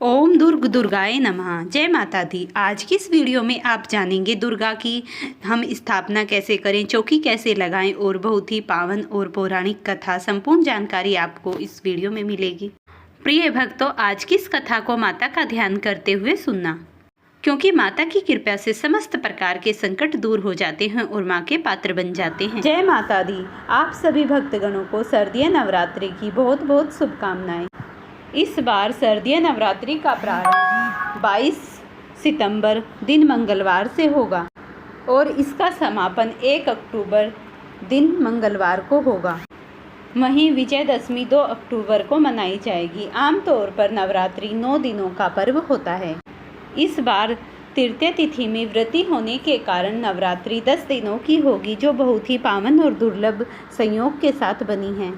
ओम दुर्गाय नमः। जय माता दी। आज की इस वीडियो में आप जानेंगे दुर्गा की हम स्थापना कैसे करें, चौकी कैसे लगाएं और बहुत ही पावन और पौराणिक कथा संपूर्ण जानकारी आपको इस वीडियो में मिलेगी। प्रिय भक्तों, आज की इस कथा को माता का ध्यान करते हुए सुनना, क्योंकि माता की कृपा से समस्त प्रकार के संकट दूर हो जाते हैं और माँ के पात्र बन जाते हैं। जय माता दी। आप सभी भक्तगणों को शारदीय नवरात्रि की बहुत बहुत शुभकामनाएं। इस बार शारदीय नवरात्रि का प्रारंभ 22 सितंबर दिन मंगलवार से होगा और इसका समापन 1 अक्टूबर दिन मंगलवार को होगा। वहीं विजयदशमी 2 अक्टूबर को मनाई जाएगी। आमतौर पर नवरात्रि 9 दिनों का पर्व होता है। इस बार तृतीय तिथि में व्रती होने के कारण नवरात्रि 10 दिनों की होगी, जो बहुत ही पावन और दुर्लभ संयोग के साथ बनी है।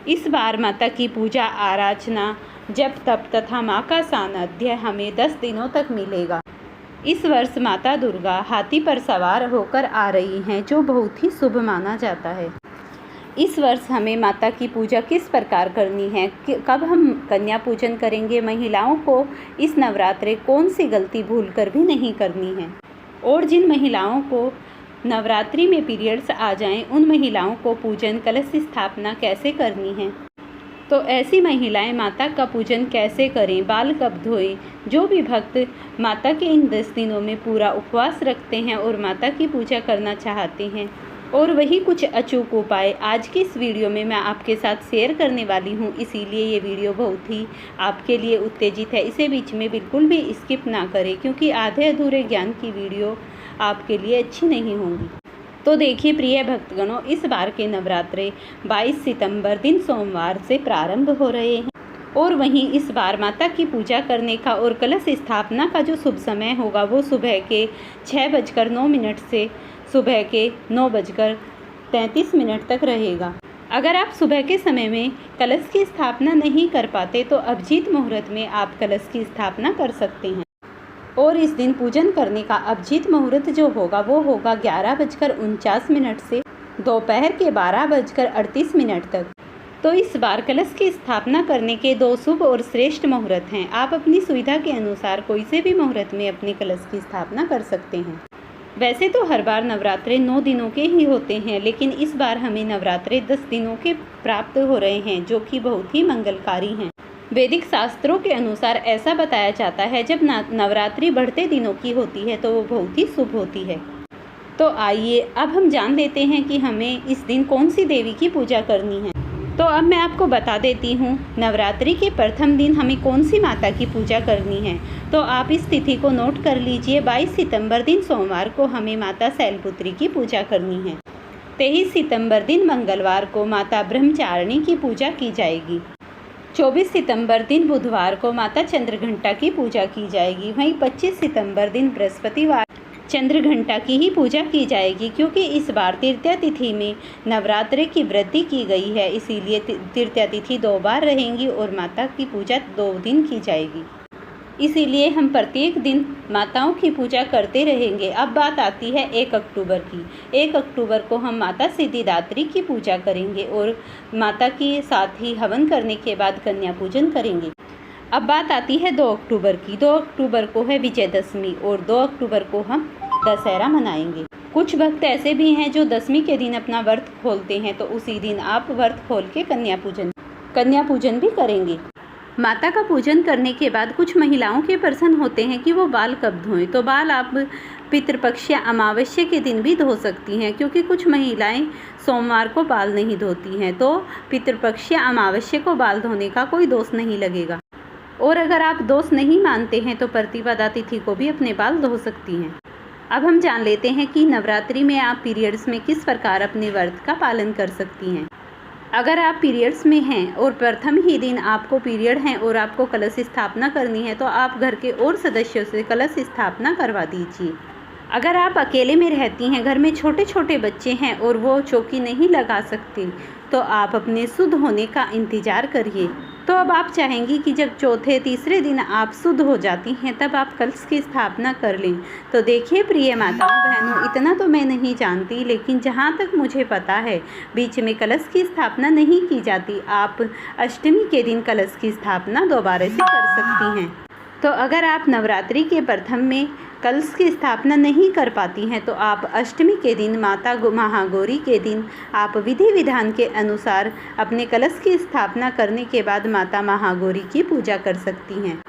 इस बार माता की पूजा आराधना, जप तप तथा माँ का सानिध्य हमें 10 दिनों तक मिलेगा। इस वर्ष माता दुर्गा हाथी पर सवार होकर आ रही हैं, जो बहुत ही शुभ माना जाता है। इस वर्ष हमें माता की पूजा किस प्रकार करनी है, कब हम कन्या पूजन करेंगे, महिलाओं को इस नवरात्रि कौन सी गलती भूलकर भी नहीं करनी है, और जिन महिलाओं को नवरात्रि में पीरियड्स आ जाएं, उन महिलाओं को पूजन कलश स्थापना कैसे करनी है, तो ऐसी महिलाएं माता का पूजन कैसे करें, बाल कब धोएं। जो भी भक्त माता के इन 10 दिनों में पूरा उपवास रखते हैं और माता की पूजा करना चाहते हैं, और वही कुछ अचूक उपाय आज की इस वीडियो में मैं आपके साथ शेयर करने वाली हूं। इसीलिए ये वीडियो बहुत ही आपके लिए उत्तेजित है। इसे बीच में बिल्कुल भी स्किप ना करें, क्योंकि आधे अधूरे ज्ञान की वीडियो आपके लिए अच्छी नहीं होंगी। तो देखिए प्रिय भक्तगणों, इस बार के नवरात्रे 22 सितंबर दिन सोमवार से प्रारंभ हो रहे हैं, और वहीं इस बार माता की पूजा करने का और कलश स्थापना का जो शुभ समय होगा वो सुबह के 6:09 से सुबह के 9:33 तक रहेगा। अगर आप सुबह के समय में कलश की स्थापना नहीं कर पाते तो अभिजीत मुहूर्त में आप कलश की स्थापना कर सकते हैं, और इस दिन पूजन करने का अभिजीत मुहूर्त जो होगा वो होगा 11:49 से दोपहर के 12:38 तक। तो इस बार कलश की स्थापना करने के 2 शुभ और श्रेष्ठ मुहूर्त हैं। आप अपनी सुविधा के अनुसार कोई से भी मुहूर्त में अपने कलश की स्थापना कर सकते हैं। वैसे तो हर बार नवरात्रे 9 दिनों के ही होते हैं, लेकिन इस बार हमें नवरात्रे 10 दिनों के प्राप्त हो रहे हैं, जो कि बहुत ही मंगलकारी हैं। वैदिक शास्त्रों के अनुसार ऐसा बताया जाता है, जब नवरात्रि बढ़ते दिनों की होती है तो वो बहुत ही शुभ होती है। तो आइए अब हम जान लेते हैं कि हमें इस दिन कौन सी देवी की पूजा करनी है। तो अब मैं आपको बता देती हूँ नवरात्रि के प्रथम दिन हमें कौन सी माता की पूजा करनी है। तो आप इस तिथि को नोट कर लीजिए। 22 सितंबर दिन सोमवार को हमें माता शैलपुत्री की पूजा करनी है। 23 सितंबर दिन मंगलवार को माता ब्रह्मचारिणी की पूजा की जाएगी। 24 सितंबर दिन बुधवार को माता चंद्रघंटा की पूजा की जाएगी। वहीं 25 सितंबर दिन बृहस्पतिवार चंद्रघंटा की ही पूजा की जाएगी, क्योंकि इस बार तृतीय तिथि में नवरात्रि की वृद्धि की गई है, इसीलिए तृतीय तिथि 2 बार रहेंगी और माता की पूजा 2 दिन की जाएगी। इसीलिए हम प्रत्येक दिन माताओं की पूजा करते रहेंगे। अब बात आती है 1 अक्टूबर की। 1 अक्टूबर को हम माता सिद्धिदात्री की पूजा करेंगे और माता के साथ ही हवन करने के बाद कन्या पूजन करेंगे। अब बात आती है 2 अक्टूबर की। 2 अक्टूबर को है विजयदशमी और 2 अक्टूबर को हम दशहरा मनाएंगे। कुछ भक्त ऐसे भी हैं जो दशमी के दिन अपना व्रत खोलते हैं, तो उसी दिन आप व्रत खोल के कन्या पूजन भी करेंगे। माता का पूजन करने के बाद कुछ महिलाओं के प्रश्न होते हैं कि वो बाल कब धोएं। तो बाल आप पितृपक्ष या अमावस्या के दिन भी धो सकती हैं, क्योंकि कुछ महिलाएं सोमवार को बाल नहीं धोती हैं, तो पितृपक्ष या अमावस्या को बाल धोने का कोई दोष नहीं लगेगा। और अगर आप दोष नहीं मानते हैं तो प्रतिपदा तिथि को भी अपने बाल धो सकती हैं। अब हम जान लेते हैं कि नवरात्रि में आप पीरियड्स में किस प्रकार अपने व्रत का पालन कर सकती हैं। अगर आप पीरियड्स में हैं और प्रथम ही दिन आपको पीरियड हैं और आपको कलश स्थापना करनी है, तो आप घर के और सदस्यों से कलश स्थापना करवा दीजिए। अगर आप अकेले में रहती हैं, घर में छोटे छोटे बच्चे हैं और वो चौकी नहीं लगा सकते, तो आप अपने शुद्ध होने का इंतज़ार करिए। तो अब आप चाहेंगी कि जब चौथे तीसरे दिन आप शुद्ध हो जाती हैं, तब आप कलश की स्थापना कर लें। तो देखिए प्रिय माताओं बहनों, इतना तो मैं नहीं जानती, लेकिन जहाँ तक मुझे पता है बीच में कलश की स्थापना नहीं की जाती। आप अष्टमी के दिन कलश की स्थापना दोबारा से कर सकती हैं। तो अगर आप नवरात्रि के प्रथम में कलश की स्थापना नहीं कर पाती हैं तो आप अष्टमी के दिन माता महागौरी के दिन आप विधि विधान के अनुसार अपने कलश की स्थापना करने के बाद माता महागौरी की पूजा कर सकती हैं।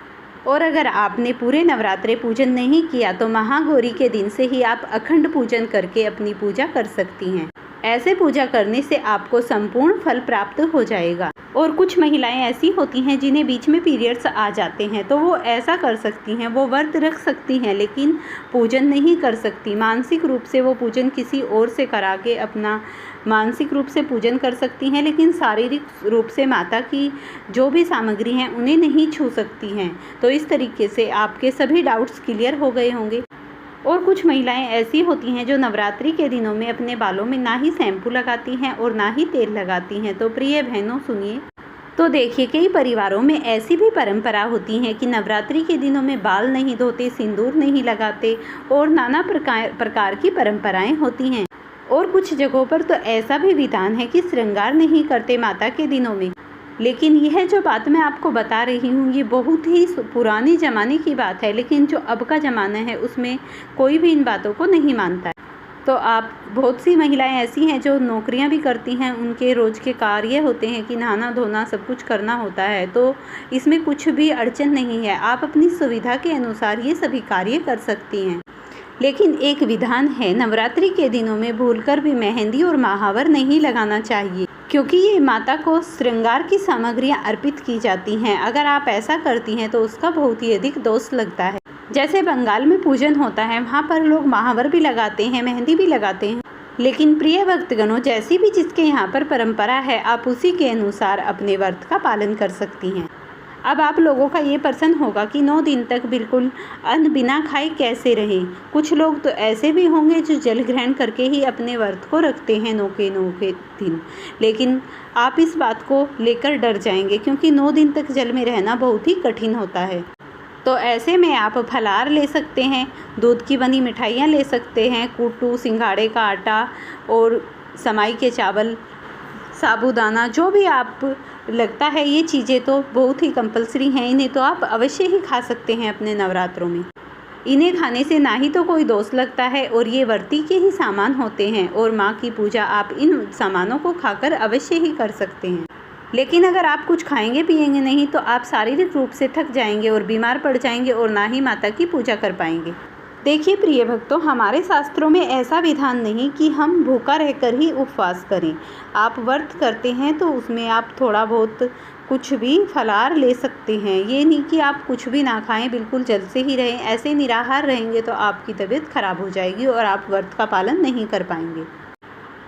और अगर आपने पूरे नवरात्रे पूजन नहीं किया तो महागौरी के दिन से ही आप अखंड पूजन करके अपनी पूजा कर सकती हैं। ऐसे पूजा करने से आपको संपूर्ण फल प्राप्त हो जाएगा। और कुछ महिलाएं ऐसी होती हैं जिन्हें बीच में पीरियड्स आ जाते हैं, तो वो ऐसा कर सकती हैं, वो व्रत रख सकती हैं लेकिन पूजन नहीं कर सकती। मानसिक रूप से वो पूजन किसी और से करा के अपना मानसिक रूप से पूजन कर सकती हैं, लेकिन शारीरिक रूप से माता की जो भी सामग्री हैं उन्हें नहीं छू सकती हैं। तो इस तरीके से आपके सभी डाउट्स क्लियर हो गए होंगे। और कुछ महिलाएं ऐसी होती हैं जो नवरात्रि के दिनों में अपने बालों में ना ही शैम्पू लगाती हैं और ना ही तेल लगाती हैं। तो प्रिय बहनों सुनिए, तो देखिए कई परिवारों में ऐसी भी परंपरा होती है कि नवरात्रि के दिनों में बाल नहीं धोते, सिंदूर नहीं लगाते और नाना प्रकार की परंपराएं होती हैं। और कुछ जगहों पर तो ऐसा भी विधान है कि श्रृंगार नहीं करते माता के दिनों में। लेकिन यह जो बात मैं आपको बता रही हूँ ये बहुत ही पुरानी ज़माने की बात है, लेकिन जो अब का ज़माना है उसमें कोई भी इन बातों को नहीं मानता है। तो आप बहुत सी महिलाएं ऐसी हैं जो नौकरियां भी करती हैं, उनके रोज़ के कार्य होते हैं कि नहाना धोना सब कुछ करना होता है, तो इसमें कुछ भी अड़चन नहीं है। आप अपनी सुविधा के अनुसार ये सभी कार्य कर सकती हैं। लेकिन एक विधान है, नवरात्रि के दिनों में भूलकर भी मेहंदी और महावर नहीं लगाना चाहिए, क्योंकि ये माता को श्रृंगार की सामग्रियां अर्पित की जाती हैं। अगर आप ऐसा करती हैं तो उसका बहुत ही अधिक दोष लगता है। जैसे बंगाल में पूजन होता है, वहाँ पर लोग महावर भी लगाते हैं, मेहंदी भी लगाते हैं। लेकिन प्रिय भक्तगणों, जैसी भी जिसके यहाँ पर परंपरा है आप उसी के अनुसार अपने व्रत का पालन कर सकती हैं। अब आप लोगों का ये प्रश्न होगा कि 9 दिन तक बिल्कुल अन्न बिना खाए कैसे रहें। कुछ लोग तो ऐसे भी होंगे जो जल ग्रहण करके ही अपने व्रत को रखते हैं 9 के दिन। लेकिन आप इस बात को लेकर डर जाएंगे, क्योंकि 9 दिन तक जल में रहना बहुत ही कठिन होता है। तो ऐसे में आप फलाहार ले सकते हैं, दूध की बनी मिठाइयाँ ले सकते हैं, कुट्टू, सिंघाड़े का आटा और समाई के चावल, साबूदाना, जो भी आप लगता है ये चीज़ें तो बहुत ही कंपलसरी हैं, इन्हें तो आप अवश्य ही खा सकते हैं अपने नवरात्रों में। इन्हें खाने से ना ही तो कोई दोष लगता है और ये व्रती के ही सामान होते हैं और माँ की पूजा आप इन सामानों को खाकर अवश्य ही कर सकते हैं। लेकिन अगर आप कुछ खाएंगे पिएंगे नहीं तो आप शारीरिक रूप से थक जाएंगे और बीमार पड़ जाएंगे और ना ही माता की पूजा कर पाएंगे। देखिए प्रिय भक्तों, हमारे शास्त्रों में ऐसा विधान नहीं कि हम भूखा रहकर ही उपवास करें। आप व्रत करते हैं तो उसमें आप थोड़ा बहुत कुछ भी फलाहार ले सकते हैं। ये नहीं कि आप कुछ भी ना खाएं, बिल्कुल जल से ही रहें। ऐसे निराहार रहेंगे तो आपकी तबीयत खराब हो जाएगी और आप व्रत का पालन नहीं कर पाएंगे।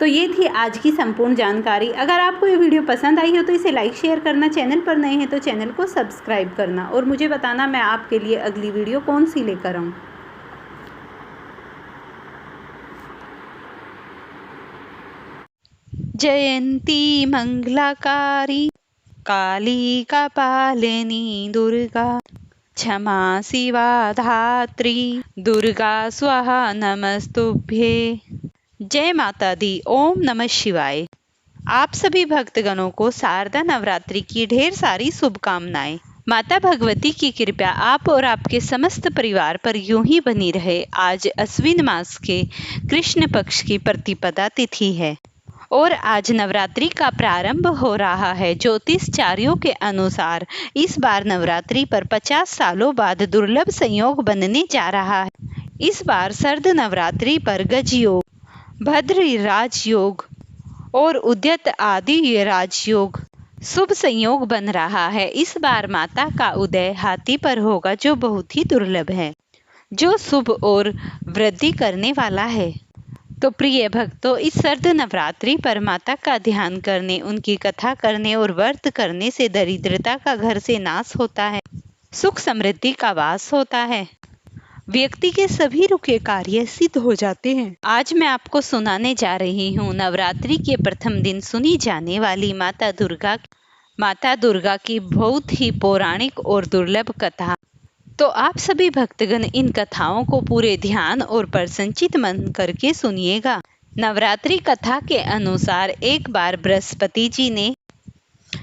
तो ये थी आज की संपूर्ण जानकारी। अगर आपको ये वीडियो पसंद आई हो तो इसे लाइक शेयर करना, चैनल पर नए हैं तो चैनल को सब्सक्राइब करना और मुझे बताना मैं आपके लिए अगली वीडियो कौन सी लेकर आऊँ। जयंती मंगलाकारी काली कपालिनी दुर्गा क्षमा शिवा धात्री दुर्गा स्वाहा नमस्तुभ्ये। जय माता दी। ओम नमः शिवाय। आप सभी भक्तगणों को शारदा नवरात्रि की ढेर सारी शुभकामनाएं। माता भगवती की कृपा आप और आपके समस्त परिवार पर यूं ही बनी रहे। आज अश्विन मास के कृष्ण पक्ष की प्रतिपदा तिथि है और आज नवरात्रि का प्रारंभ हो रहा है। ज्योतिषाचार्यों के अनुसार इस बार नवरात्रि पर 50 सालों बाद दुर्लभ संयोग बनने जा रहा है। इस बार शरद नवरात्रि पर गज योग, भद्र राजयोग और उद्यत आदि राजयोग शुभ संयोग बन रहा है। इस बार माता का उदय हाथी पर होगा, जो बहुत ही दुर्लभ है, जो शुभ और वृद्धि करने वाला है। तो प्रिय भक्तों, इस शरद नवरात्रि पर माता का ध्यान करने, उनकी कथा करने और व्रत करने से दरिद्रता का घर से नाश होता है, सुख समृद्धि का वास होता है, व्यक्ति के सभी रुके कार्य सिद्ध हो जाते हैं। आज मैं आपको सुनाने जा रही हूँ नवरात्रि के प्रथम दिन सुनी जाने वाली माता दुर्गा की बहुत ही पौराणिक और दुर्लभ कथा। तो आप सभी भक्तगण इन कथाओं को पूरे ध्यान और प्रसन्नचित मन करके सुनिएगा। नवरात्रि कथा के अनुसार एक बार बृहस्पति जी ने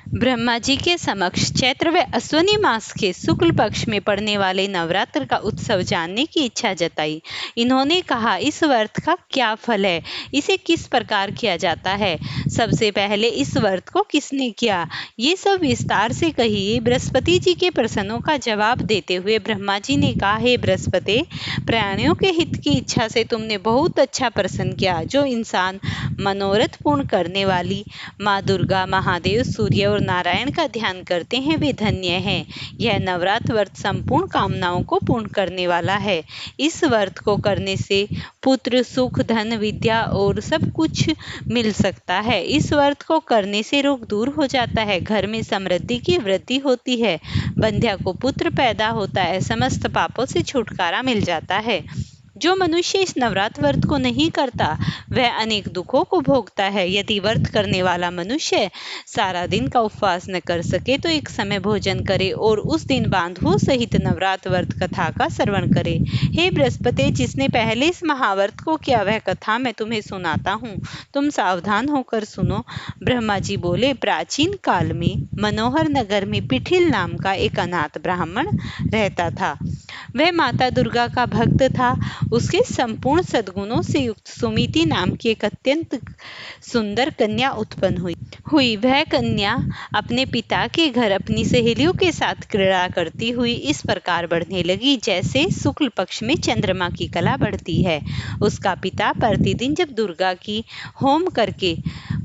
ब्रह्मा जी के समक्ष चैत्र व अश्विनी मास के शुक्ल पक्ष में पड़ने वाले नवरात्र का उत्सव जानने की इच्छा जताई। इन्होंने कहा, इस व्रत का क्या फल है, इसे किस प्रकार किया जाता है, सबसे पहले इस व्रत को किसने किया, ये सब विस्तार से कहिए। बृहस्पति जी के प्रश्नों का जवाब देते हुए ब्रह्मा जी ने कहा, हे बृहस्पति, प्राणियों के हित की इच्छा से तुमने बहुत अच्छा प्रश्न किया। जो इंसान मनोरथ पूर्ण करने वाली माँ दुर्गा, महादेव, सूर्य और नारायण का ध्यान करते हैं वे धन्य हैं। यह नवरात्र व्रत संपूर्ण कामनाओं को पूर्ण करने वाला है। इस व्रत को करने से पुत्र, सुख, धन, विद्या और सब कुछ मिल सकता है। इस व्रत को करने से रोग दूर हो जाता है, घर में समृद्धि की वृद्धि होती है, बंध्या को पुत्र पैदा होता है, समस्त पापों से छुटकारा मिल जाता है। जो मनुष्य इस नवरात्र व्रत को नहीं करता वह अनेक दुखों को भोगता है। यदि व्रत करने वाला मनुष्य सारा दिन का उपवास न कर सके तो एक समय भोजन करे और उस दिन बांधवों सहित नवरात्र व्रत कथा का श्रवण करे। हे बृहस्पति, जिसने पहले इस महाव्रत को किया वह कथा मैं तुम्हें सुनाता हूँ, तुम सावधान होकर सुनो। ब्रह्मा जी बोले, प्राचीन काल में मनोहर नगर में पिठिल नाम का एक अनाथ ब्राह्मण रहता था। वह माता दुर्गा का भक्त था। उसके संपूर्ण सद्गुणों से युक्त सुमिति नाम की एक अत्यंत सुंदर कन्या उत्पन्न हुई। वह कन्या अपने पिता के घर अपनी सहेलियों के साथ क्रीड़ा करती हुई इस प्रकार बढ़ने लगी जैसे शुक्ल पक्ष में चंद्रमा की कला बढ़ती है। उसका पिता प्रतिदिन जब दुर्गा की होम करके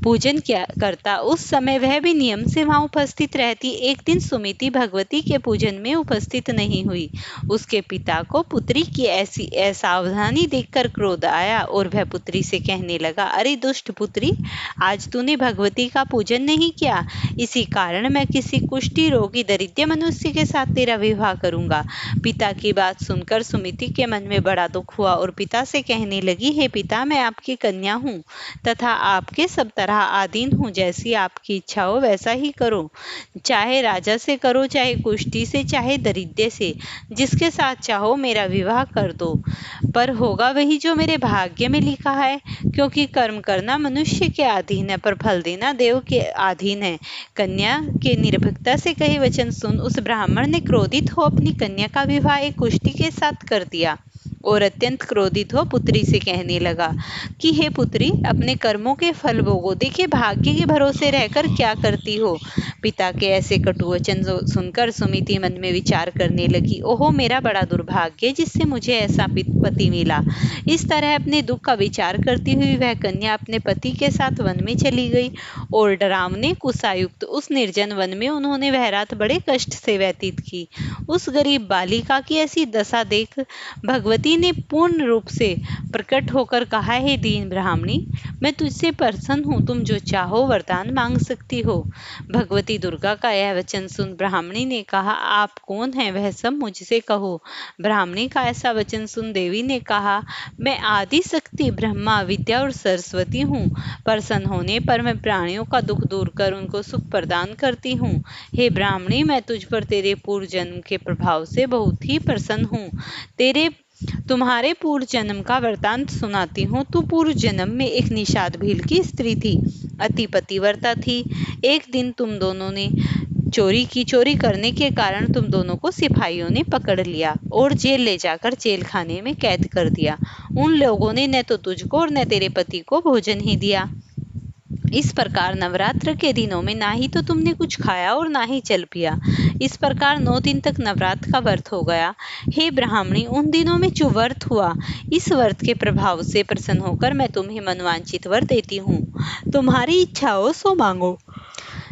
पूजन करता उस समय वह भी नियम से वहां उपस्थित रहती। एक दिन सुमिति भगवती के पूजन में उपस्थित नहीं हुई। उसके पिता को पुत्री की ऐसी असावधानी देखकर क्रोध आया और वह पुत्री से कहने लगा, अरे दुष्ट पुत्री, आज तूने भगवती का पूजन नहीं किया, इसी कारण मैं किसी कुष्ठी रोगी दरिद्र मनुष्य के साथ तेरा विवाह करूंगा। पिता की बात सुनकर सुमिति के मन में बड़ा दुख हुआ और पिता से कहने लगी, हे पिता, मैं आपकी कन्या हूँ तथा आपके सब तरह आधीन हूँ, जैसी आपकी इच्छा हो वैसा ही करो, चाहे राजा से करो, चाहे कुष्ठी से, चाहे दरिद्र से, जिसके साथ चाहो मेरा विवाह कर दो, पर होगा वही जो मेरे भाग्य में लिखा है, क्योंकि कर्म करना मनुष्य के अधीन है पर फल देना देव के अधीन है। कन्या के निर्भीकता से कहे वचन सुन उस ब्राह्मण ने क्रोधित हो अपनी कन्या का विवाह एक कुष्ठी के साथ कर दिया और अत्यंत क्रोधित हो पुत्री से कहने लगा कि हे पुत्री, अपने कर्मों के फल भोगो, देखिए भाग्य के भरोसे रहकर क्या करती हो। पिता के ऐसे कटु वचन सुनकर सुमिति मन में विचार करने लगी, ओहो मेरा बड़ा दुर्भाग्य जिससे मुझे ऐसा पति मिला। इस तरह अपने दुख का विचार करती हुई वह कन्या अपने पति के साथ वन में चली गई और डरावने कुशायुक्त उस निर्जन वन में उन्होंने वह रात बड़े कष्ट से व्यतीत की। उस गरीब बालिका की ऐसी दशा देख भगवती ने पूर्ण रूप से प्रकट होकर कहा, हे दीन ब्राह्मणी, मैं तुझसे प्रसन्न हूँ, तुम जो चाहो वरदान मांग सकती हो। भगवती दुर्गा का यह वचन सुन ब्राह्मणी ने कहा, आप कौन हैं वह सब मुझसे कहो। ब्राह्मणी का ऐसा वचन सुन देवी ने कहा, मैं आदि शक्ति ब्रह्मा, विद्या और सरस्वती हूँ। प्रसन्न होने पर मैं प्राणियों का दुख दूर कर उनको सुख प्रदान करती हूँ। हे ब्राह्मणी, मैं तुझ पर तेरे पूर्व जन्म के प्रभाव से बहुत ही प्रसन्न हूँ। तुम्हारे पूर्व जन्म का वृतांत सुनाती हूँ। तू पूर्व जन्म में एक निषाद भील की स्त्री थी, अति पतिव्रता थी। एक दिन तुम दोनों ने चोरी करने के कारण तुम दोनों को सिपाहियों ने पकड़ लिया और जेल ले जाकर जेल खाने में कैद कर दिया। उन लोगों ने न तो तुझको और न तेरे पति को भोजन ही दिया। इस प्रकार नवरात्र के दिनों में ना ही तो तुमने कुछ खाया और ना ही जल पिया। इस प्रकार 9 दिन तक नवरात्र का व्रत हो गया। हे ब्राह्मणी, उन दिनों में जो व्रत हुआ, इस व्रत के प्रभाव से प्रसन्न होकर मैं तुम्हें मनवांचित वर देती हूँ। तुम्हारी इच्छा हो सो मांगो।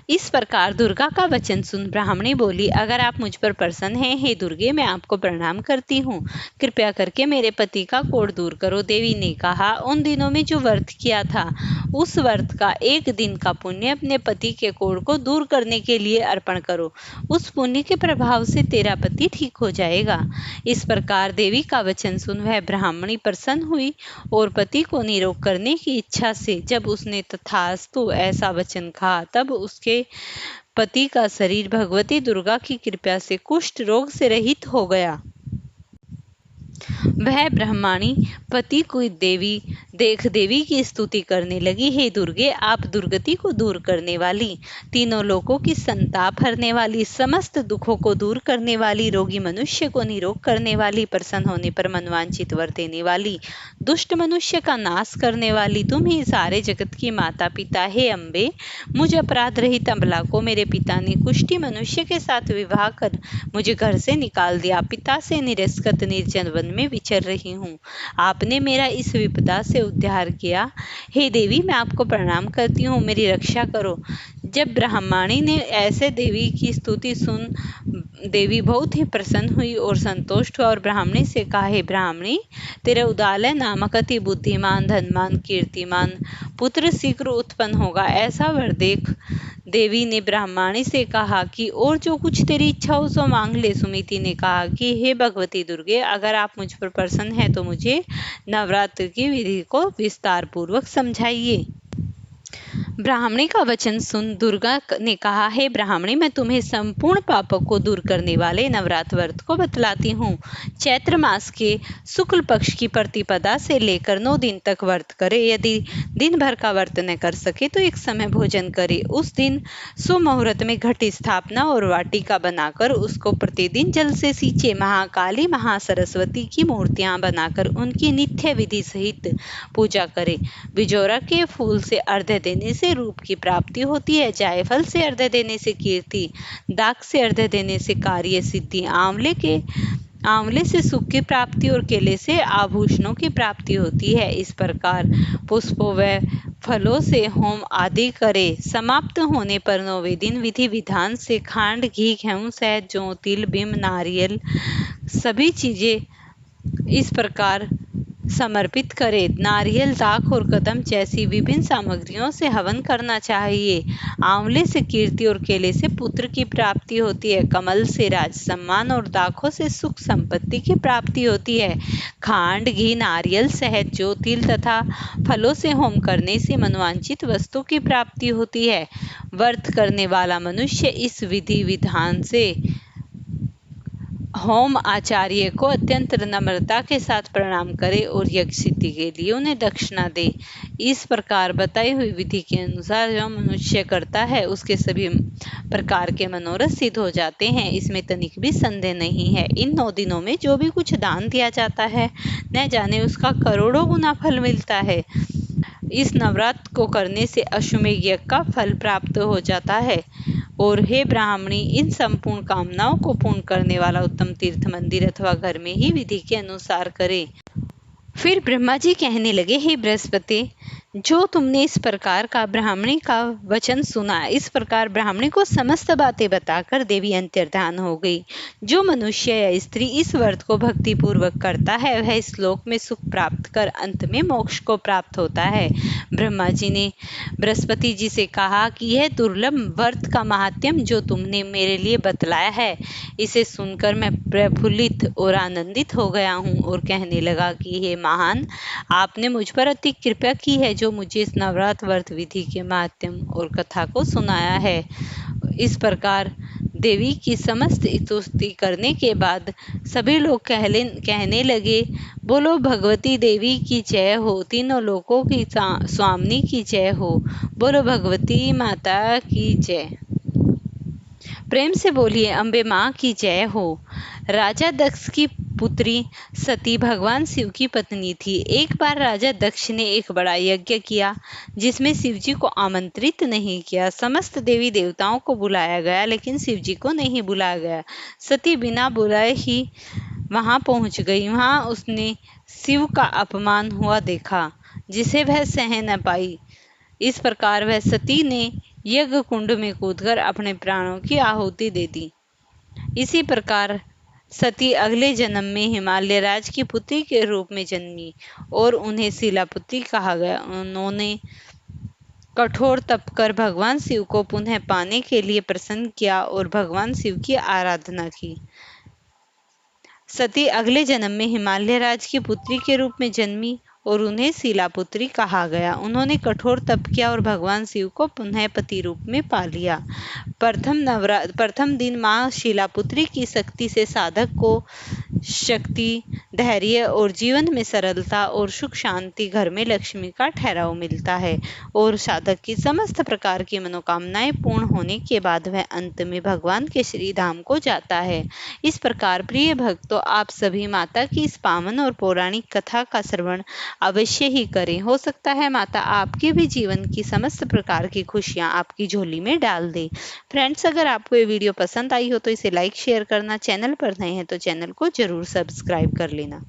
इस प्रकार दुर्गा का वचन सुन ब्राह्मणी बोली, अगर आप मुझ पर प्रसन्न हैं, हे दुर्गे, मैं आपको प्रणाम करती हूँ, कृपया करके मेरे पति का कोढ़ दूर करो। देवी ने कहा, उन दिनों में जो व्रत किया था उस व्रत का एक दिन का पुण्य अपने पति के कोढ़ को दूर करने के लिए अर्पण करो। उस पुण्य के प्रभाव से तेरा पति ठीक हो जाएगा। इस प्रकार देवी का वचन सुन वह ब्राह्मणी प्रसन्न हुई और पति को निरोग करने की इच्छा से जब उसने तथास्तु ऐसा वचन कहा, तब उसके पति का शरीर भगवती दुर्गा की कृपा से कुष्ठ रोग से रहित हो गया। वह ब्रह्माणी पति को देवी देख देवी की स्तुति करने लगी। हे दुर्गे, आप दुर्गति को दूर करने वाली, तीनों लोकों की संताप हरने वाली, समस्त दुखों को दूर करने वाली, रोगी मनुष्य को निरोग करने वाली, प्रसन्न होने पर मनवांछित वर देने वाली, दुष्ट मनुष्य का नाश करने वाली, तुम ही सारे जगत की माता पिता। हे अम्बे, मुझ अपराध रहित अबला को मेरे पिता ने कुष्ठी मनुष्य के साथ विवाह कर मुझे घर से निकाल दिया। पिता से निरस्कृत निर्जन वन में विचर रही हूँ। आपने मेरा इस विपदा से उद्धार किया। हे देवी, मैं आपको प्रणाम करती हूँ, मेरी रक्षा करो। जब ब्रह्माणी ने ऐसे देवी की स्तुति सुन देवी बहुत ही प्रसन्न हुई और संतुष्ट हुआ और ब्राह्मणी से कहा, हे ब्राह्मणी, तेरे उदालय नामक अति बुद्धिमान, धनवान, कीर्तिमान पुत्र शीघ्र उत्पन्न होगा, ऐसा वर देख। देवी ने ब्राह्मणी से कहा कि और जो कुछ तेरी इच्छा हो सो मांग ले। सुमिति ने कहा कि हे भगवती दुर्गे, अगर आप मुझ पर प्रसन्न हैं तो मुझे नवरात्र की विधि को विस्तार पूर्वक समझाइए। ब्राह्मणी का वचन सुन दुर्गा ने कहा, हे ब्राह्मणी, मैं तुम्हें संपूर्ण पापों को दूर करने वाले नवरात्र व्रत को बतलाती हूँ। चैत्र मास के शुक्ल पक्ष की प्रतिपदा से लेकर 9 दिन तक व्रत करे। यदि दिन भर का व्रत न कर सके तो एक समय भोजन करे। उस दिन सुमुहूर्त में घट स्थापना और वाटिका बनाकर उसको प्रतिदिन जल से सींचे। महाकाली, महासरस्वती की मूर्तियां बनाकर उनकी नित्य विधि सहित पूजा करे। बिजोरा के फूल से अर्घ्य देने से रूप की प्राप्ति होती है। जायफल से अर्घ्य देने से कीर्ति, दाख से अर्घ्य देने से कार्य सिद्धि, आंवले से सुख की प्राप्ति और केले से आभूषणों की प्राप्ति होती है। इस प्रकार पुष्पों व फलों से होम आदि करे। समाप्त होने पर 9वें दिन विधि विधान से खांड, घी, गेहूं, शहद, जौ, तिल, बिम, नारियल सभी चीजें इस प्रकार समर्पित करे। नारियल, दाख और कदम जैसी विभिन्न सामग्रियों से हवन करना चाहिए। आंवले से कीर्ति और केले से पुत्र की प्राप्ति होती है। कमल से राज सम्मान और दाखों से सुख संपत्ति की प्राप्ति होती है। खांड, घी, नारियल, शहद, जौ, तिल तथा फलों से होम करने से मनोवांछित वस्तु की प्राप्ति होती है। व्रत करने वाला मनुष्य इस विधि विधान से होम आचार्य को अत्यंत नम्रता के साथ प्रणाम करे और यज्ञ सिद्धि के लिए उन्हें दक्षिणा दे। इस प्रकार बताई हुई विधि के अनुसार जो मनुष्य करता है उसके सभी प्रकार के मनोरथ सिद्ध हो जाते हैं। इसमें तनिक भी संदेह नहीं है। इन 9 दिनों में जो भी कुछ दान दिया जाता है न जाने उसका करोड़ों गुना फल मिलता है। इस नवरात्र को करने से अश्वमेध यज्ञ का फल प्राप्त हो जाता है। और हे ब्राह्मणी, इन संपूर्ण कामनाओं को पूर्ण करने वाला उत्तम तीर्थ, मंदिर अथवा घर में ही विधि के अनुसार करे। फिर ब्रह्मा जी कहने लगे, हे बृहस्पति, जो तुमने इस प्रकार का ब्राह्मणी का वचन सुना, इस प्रकार ब्राह्मणी को समस्त बातें बताकर देवी अंतर्धान हो गई। जो मनुष्य या स्त्री इस व्रत को भक्ति पूर्वक करता है वह इस लोक में सुख प्राप्त कर अंत में मोक्ष को प्राप्त होता है। ब्रह्मा जी ने बृहस्पति जी से कहा कि यह दुर्लभ व्रत का महात्म्य जो तुमने मेरे लिए बतलाया है, इसे सुनकर मैं प्रफुल्लित और आनंदित हो गया हूँ और कहने लगा कि हे महान, आपने मुझ पर अति कृपा की है जो मुझे इस नवरात्र व्रत विधि के माध्यम और कथा को सुनाया है। इस प्रकार देवी की समस्त स्तुति करने के बाद सभी लोग कहने लगे, बोलो भगवती देवी की जय हो, तीनों लोकों की स्वामिनी की जय हो, बोलो भगवती माता की जय। प्रेम से बोलिए, अम्बे माँ की जय हो। राजा दक्ष की पुत्री सती भगवान शिव की पत्नी थी। एक बार राजा दक्ष ने एक बड़ा यज्ञ किया जिसमें शिव जी को आमंत्रित नहीं किया। समस्त देवी देवताओं को बुलाया गया लेकिन शिव जी को नहीं बुलाया गया। सती बिना बुलाए ही वहां पहुंच गई। वहां उसने शिव का अपमान हुआ देखा जिसे वह सह न पाई। इस प्रकार वह सती ने यज्ञ कुंड में कूदकर अपने प्राणों की आहुति दे दी। इसी प्रकार सती अगले जन्म में हिमालय राज की पुत्री के रूप में जन्मी और उन्हें शिलापुत्री कहा गया। उन्होंने कठोर तप कर भगवान शिव को पुनः पाने के लिए प्रसन्न किया और भगवान शिव की आराधना की। सती अगले जन्म में हिमालय राज की पुत्री के रूप में जन्मी और उन्हें शिलापुत्री कहा गया। उन्होंने कठोर तप किया और भगवान शिव को पुनः पति रूप में पा लिया। प्रथम दिन माँ शिलापुत्री की शक्ति से साधक को शक्ति धैर्य और जीवन में सरलता और सुख शांति घर में लक्ष्मी का ठहराव मिलता है और साधक की समस्त प्रकार की मनोकामनाएं पूर्ण होने के बाद वह अंत में भगवान के श्री धाम को जाता है। इस प्रकार प्रिय भक्तों, आप सभी माता की इस पावन और पौराणिक कथा का श्रवण अवश्य ही करें। हो सकता है माता आपके भी जीवन की समस्त प्रकार की खुशियां आपकी झोली में डाल दे। फ्रेंड्स, अगर आपको ये वीडियो पसंद आई हो तो इसे लाइक शेयर करना, चैनल पर नए हैं तो चैनल को जरूर सब्सक्राइब कर लेना।